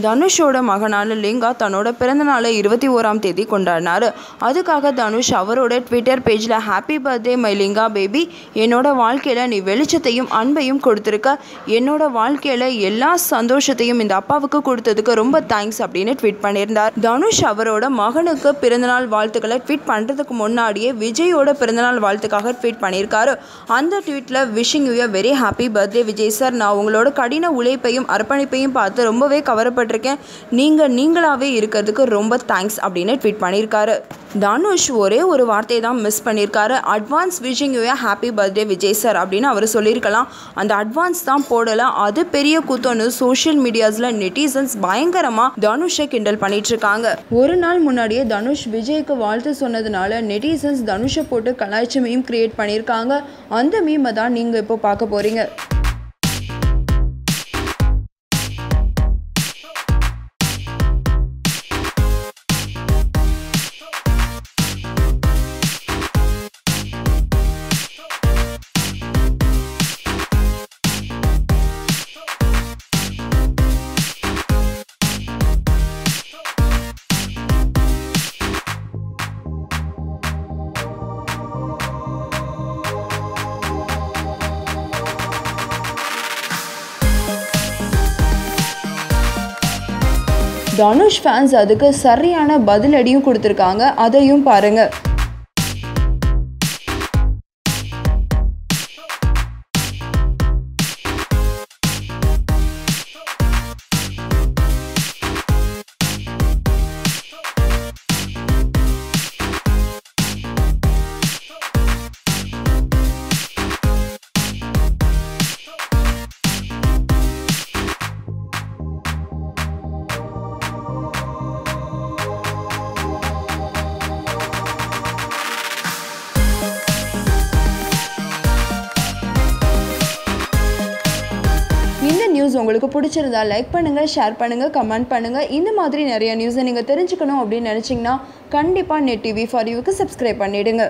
தனுஷோட மகனான லிங்கா தன்னோட பிறந்தநாளை 21ஆம் தேதி கொண்டாடினார். அதுக்காக தனுஷ் அவரோட ட்விட்டர் பேஜில் happy birthday my Linga baby, என்னோட வாழ்க்கையில் நீ வெளிச்சத்தையும் அன்பையும் கொடுத்துருக்க, என்னோட வாழ்க்கையில் எல்லா சந்தோஷத்தையும் இந்த அப்பாவுக்கு கொடுத்ததுக்கு ரொம்ப தேங்க்ஸ் அப்படின்னு ட்வீட் பண்ணியிருந்தார். தனுஷ் அவரோட மகனுக்கு பிறந்தநாள் வாழ்த்துக்களை ட்வீட் பண்ணுறதுக்கு முன்னாடியே விஜயோட பிறந்தநாள் வாழ்த்துக்காக ட்வீட் பண்ணியிருக்காரு. அந்த ட்வீட்டில் wishing you a very happy birthday Vijay sir, நான் உங்களோட கடின உழைப்பையும் அர்ப்பணிப்பையும் பார்த்து ரொம்பவே கவரப்பட்டிருக்கேன், நீங்களாவே இருக்கிறதுக்கு ரொம்ப தேங்க்ஸ் அப்படின்னு ட்வீட் பண்ணியிருக்காரு. தனுஷ் ஒரே ஒரு வார்த்தையை தான் மிஸ் பண்ணியிருக்காரு. Advance wishing you happy birthday Vijay sir அப்படின்னு அவர் சொல்லியிருக்கலாம். அந்த அட்வான்ஸ் தான் போடலை, அது பெரிய கூத்தொன்னு சோஷியல் மீடியாஸில் நெட்டிசன்ஸ் பயங்கரமாக தனுஷை கிண்டல் பண்ணிட்டு இருக்காங்க. ஒரு நாள் முன்னாடியே தனுஷ் விஜய்க்கு வாழ்த்து சொன்னதுனால நெட்டிசன்ஸ் தனுஷை போட்டு கலாய்ச்சி மீம் கிரியேட் பண்ணியிருக்காங்க. அந்த மீமை தான் நீங்கள் இப்போ பார்க்க போகிறீங்க. தனுஷ் ஃபேன்ஸ் அதுக்கு சரியான பதிலடியும் கொடுத்துருக்காங்க, அதையும் பாருங்க. இந்த நியூஸ் உங்களுக்கு பிடிச்சிருந்தா லைக் பண்ணுங்கள், ஷேர் பண்ணுங்கள், கமெண்ட் பண்ணுங்கள். இந்த மாதிரி நிறைய நியூஸை நீங்கள் தெரிஞ்சுக்கணும் அப்படின்னு நினச்சிங்கன்னா கண்டிப்பாக நெட் டிவி ஃபார் யூக்கு சப்ஸ்கிரைப் பண்ணிவிடுங்க.